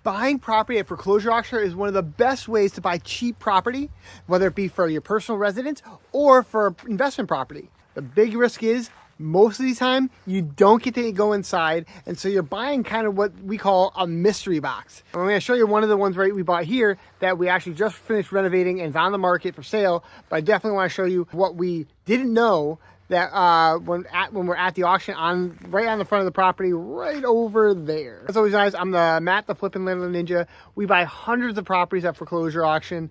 Buying property at foreclosure auction is one of the best ways to buy cheap property, whether it be for your personal residence or for investment property. The big risk is most of the time you don't get to go inside, and so you're buying kind of what we call a mystery box. I'm going to show you one of the ones we bought here that we actually just finished renovating and is on the market for sale, but I definitely want to show you what we didn't know that when we're at the auction right on the front of the property, right over there. As always, guys, I'm Matt, the Flippin' Little Ninja. We buy hundreds of properties at foreclosure auction.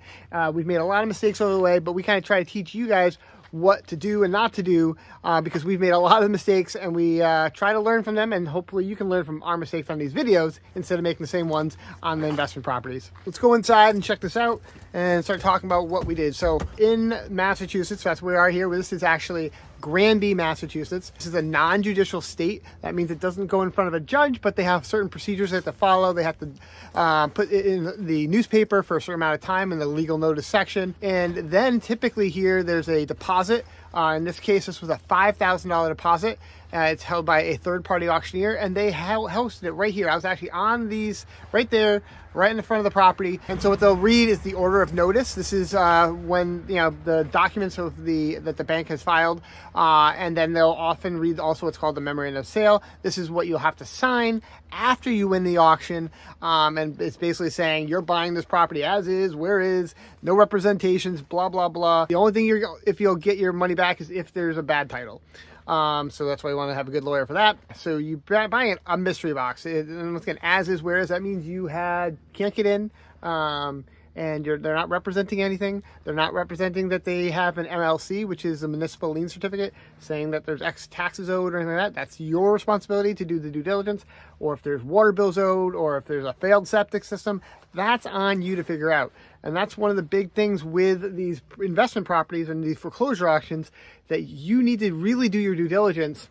We've made a lot of mistakes over the way, but we kind of try to teach you guys what to do and not to do because we've made a lot of mistakes, and we try to learn from them, and hopefully you can learn from our mistakes on these videos instead of making the same ones on the investment properties. Let's go inside and check this out and start talking about what we did. So in Massachusetts, that's where we are here. This is actually Granby, Massachusetts. This is a non-judicial state. That means it doesn't go in front of a judge, but they have certain procedures they have to follow. They have to put it in the newspaper for a certain amount of time in the legal notice section. And then typically here, there's a deposit. In this case, this was a $5,000 deposit. It's held by a third-party auctioneer, and they hosted it right here. I was actually on these right there, right in the front of the property. And so what they'll read is the order of notice. This is when, you know, the documents that the bank has filed, and then they'll often read also what's called the memorandum of sale. This is what you'll have to sign after you win the auction, and it's basically saying you're buying this property as is, where is, no representations, blah blah blah. The only thing if you'll get your money back is if there's a bad title. So that's why you want to have a good lawyer for that. So you buying a mystery box, and once again, as is, where is, that means you can't get in, and they're not representing anything. They're not representing that they have an MLC, which is a municipal lien certificate, saying that there's X taxes owed or anything like that. That's your responsibility to do the due diligence. Or if there's water bills owed, or if there's a failed septic system, that's on you to figure out. And that's one of the big things with these investment properties and these foreclosure auctions, that you need to really do your due diligence,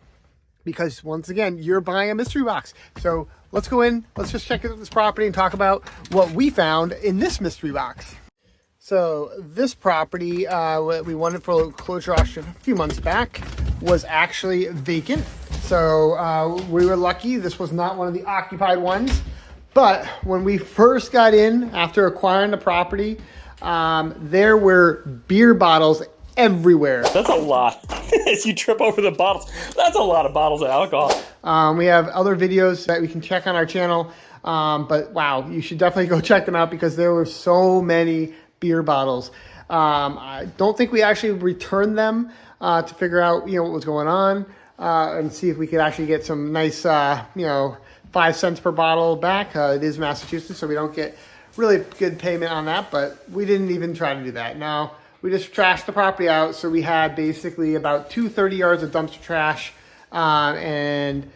because once again, you're buying a mystery box. So let's go in, let's just check out this property and talk about what we found in this mystery box. So this property, we won it for a foreclosure auction a few months back, was actually vacant. So we were lucky. This was not one of the occupied ones. But when we first got in, after acquiring the property, there were beer bottles everywhere. That's a lot. As you trip over the bottles, that's a lot of bottles of alcohol. We have other videos that we can check on our channel. But wow, you should definitely go check them out because there were so many beer bottles. I don't think we actually returned them to figure out, what was going on, and see if we could actually get some nice, 5 cents per bottle back. It is Massachusetts, so we don't get really good payment on that, but we didn't even try to do that. No, we just trashed the property out. So we had basically about 230 yards of dumpster trash. And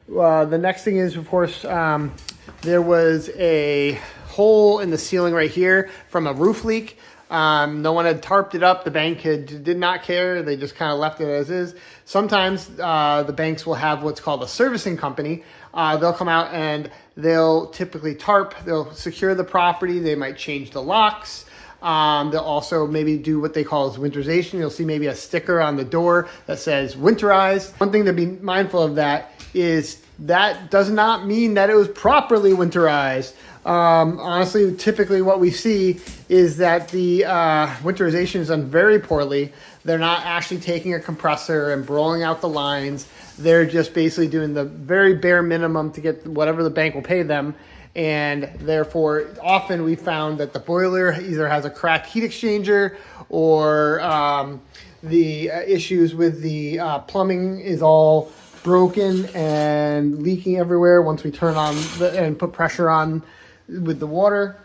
the next thing is, of course, there was a hole in the ceiling right here from a roof leak. No one had tarped it up. The bank did not care. They just kind of left it as is. Sometimes the banks will have what's called a servicing company. They'll come out and they'll typically tarp. They'll secure the property. They might change the locks. They'll also maybe do what they call as winterization. You'll see maybe a sticker on the door that says winterized. One thing to be mindful of that is that does not mean that it was properly winterized. Honestly, typically what we see is that the winterization is done very poorly. They're not actually taking a compressor and blowing out the lines. They're just basically doing the very bare minimum to get whatever the bank will pay them. And therefore, often we found that the boiler either has a cracked heat exchanger, or the issues with the plumbing is all broken and leaking everywhere once we turn on and put pressure on with the water.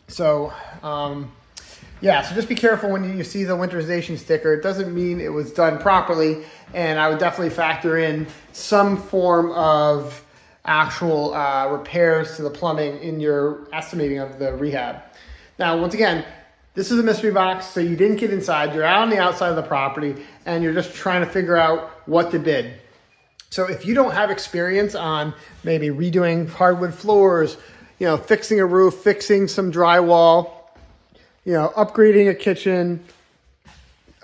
So so just be careful when you see the winterization sticker. It doesn't mean it was done properly, and I would definitely factor in some form of actual repairs to the plumbing in your estimating of the rehab. Now, once again, this is a mystery box, so you didn't get inside. You're out on the outside of the property, and you're just trying to figure out what to bid. So if you don't have experience on maybe redoing hardwood floors, fixing a roof, fixing some drywall, upgrading a kitchen,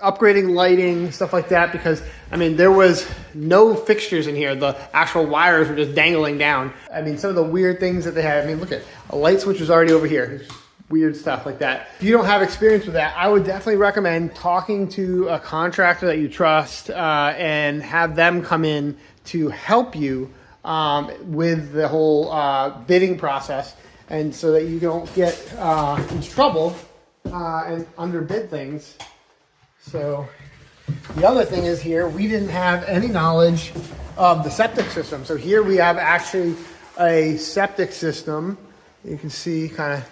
upgrading lighting, stuff like that, because I mean there was no fixtures in here. The actual wires were just dangling down. I mean, some of the weird things that they had. I mean, look at a light switch was already over here. Weird stuff like that. If you don't have experience with that, I would definitely recommend talking to a contractor that you trust and have them come in to help you with the whole bidding process, and so that you don't get in trouble and underbid things. So the other thing is here, we didn't have any knowledge of the septic system. So here we have actually a septic system. You can see kind of,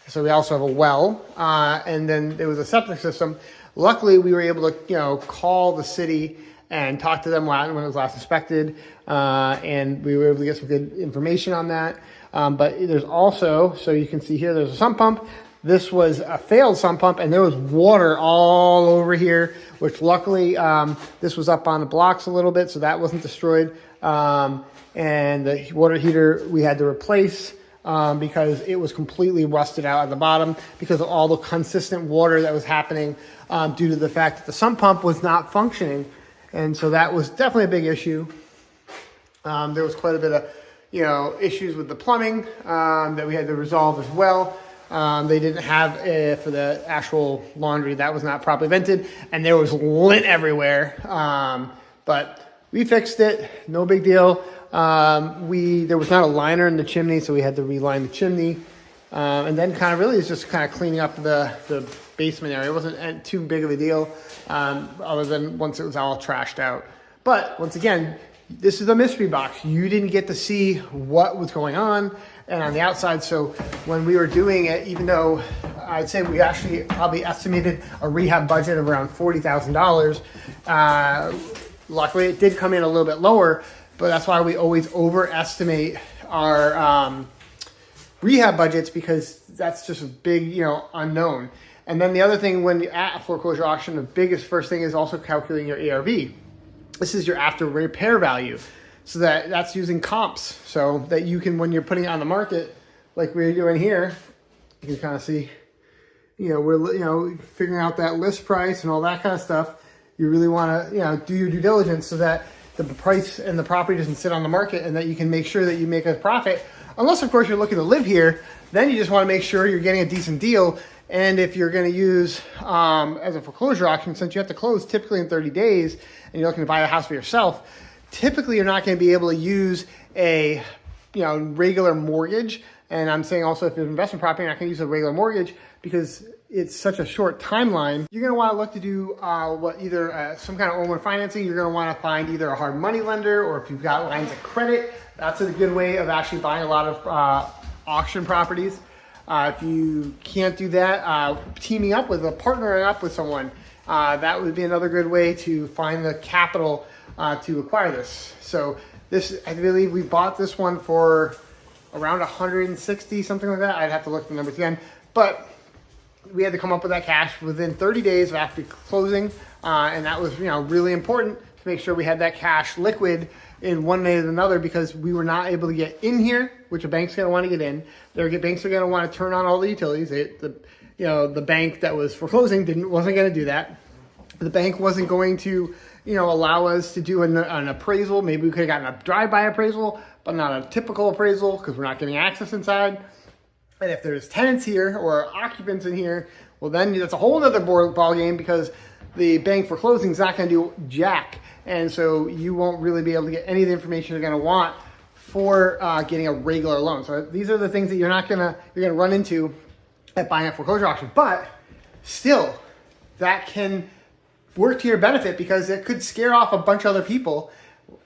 so we also have a well, and then there was a septic system. Luckily, we were able to, call the city and talk to them when it was last inspected, and we were able to get some good information on that. But there's also, so you can see here, there's a sump pump. This was a failed sump pump, and there was water all over here, which luckily this was up on the blocks a little bit, so that wasn't destroyed. And the water heater we had to replace because it was completely rusted out at the bottom because of all the consistent water that was happening due to the fact that the sump pump was not functioning. And so that was definitely a big issue. There was quite a bit of issues with the plumbing that we had to resolve as well. They didn't have for the actual laundry, that was not properly vented, and there was lint everywhere. But we fixed it, no big deal. There was not a liner in the chimney, so we had to reline the chimney. And then it's just cleaning up the basement area. It wasn't too big of a deal, other than once it was all trashed out. But once again, this is a mystery box. You didn't get to see what was going on and on the outside. So when we were doing it, even though I'd say we actually probably estimated a rehab budget of around $40,000, luckily it did come in a little bit lower, but that's why we always overestimate our rehab budgets, because that's just a big, unknown. And then the other thing, when you're at a foreclosure auction, the biggest first thing is also calculating your ARV. This is your after repair value. So that's using comps, so that you can, when you're putting it on the market, like we're doing here, you can kind of see, we're figuring out that list price and all that kind of stuff. You really want to do your due diligence so that the price and the property doesn't sit on the market, and that you can make sure that you make a profit. Unless of course you're looking to live here, then you just want to make sure you're getting a decent deal. And if you're going to use as a foreclosure auction, since you have to close typically in 30 days, and you're looking to buy a house for yourself, typically you're not going to be able to use a regular mortgage. And I'm saying also, if it's an investment property, you're not going to use a regular mortgage because it's such a short timeline. You're going to want to look to do either some kind of owner financing. You're going to want to find either a hard money lender, or if you've got lines of credit, that's a good way of actually buying a lot of auction properties. If you can't do that, teaming up with partnering up with someone, that would be another good way to find the capital to acquire this. So this, I believe we bought this one for around 160, something like that. I'd have to look at the numbers again, but we had to come up with that cash within 30 days after closing, and that was really important to make sure we had that cash liquid in one way or another, because we were not able to get in here, which a bank's going to want to get in. Banks are going to want to turn on all the utilities. The bank that was foreclosing wasn't going to do that. The bank wasn't going to allow us to do an appraisal. Maybe we could have gotten a drive-by appraisal, but not a typical appraisal, because we're not getting access inside. And if there's tenants here or occupants in here, well, then that's a whole other ball game, because the bank foreclosing is not going to do jack. And so you won't really be able to get any of the information you're going to want for getting a regular loan. So these are the things that you're going to run into at buying a foreclosure auction. But still, that can work to your benefit, because it could scare off a bunch of other people,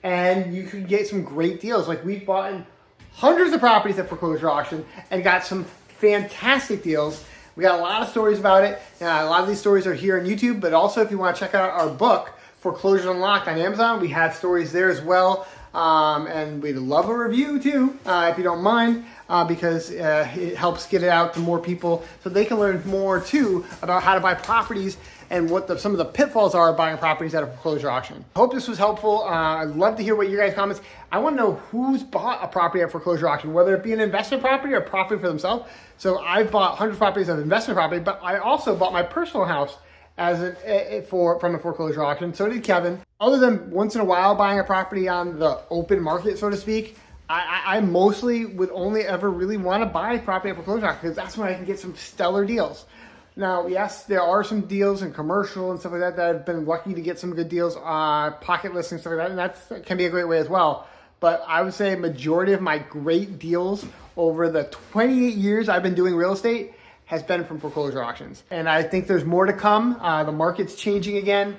and you could get some great deals. Like, we've bought hundreds of properties at foreclosure auction and got some fantastic deals. We got a lot of stories about it. A lot of these stories are here on YouTube, but also if you want to check out our book, Foreclosures Unlocked, on Amazon, we have stories there as well. And we'd love a review too, if you don't mind, because it helps get it out to more people so they can learn more too about how to buy properties and what some of the pitfalls are of buying properties at a foreclosure auction. I hope this was helpful. I'd love to hear what your guys' comments. I want to know who's bought a property at foreclosure auction, whether it be an investment property or property for themselves. So I've bought hundreds of properties of investment property, but I also bought my personal house from a foreclosure auction. So did Kevin. Other than once in a while buying a property on the open market, so to speak, I mostly would only ever really want to buy property at foreclosure auction because that's when I can get some stellar deals. Now, yes, there are some deals in commercial and stuff like that that I've been lucky to get some good deals, pocket listings, stuff like that, and that can be a great way as well. But I would say majority of my great deals over the 28 years I've been doing real estate has been from foreclosure auctions. And I think there's more to come. The market's changing again.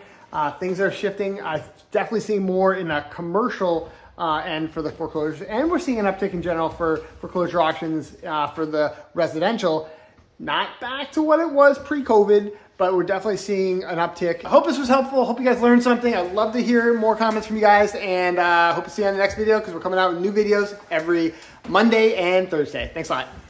Things are shifting. I'm definitely seeing more in a commercial end for the foreclosures. And we're seeing an uptick in general for foreclosure auctions for the residential. Not back to what it was pre-COVID, but we're definitely seeing an uptick. I hope this was helpful. Hope you guys learned something. I'd love to hear more comments from you guys, and hope to see you on the next video because we're coming out with new videos every Monday and Thursday. Thanks a lot.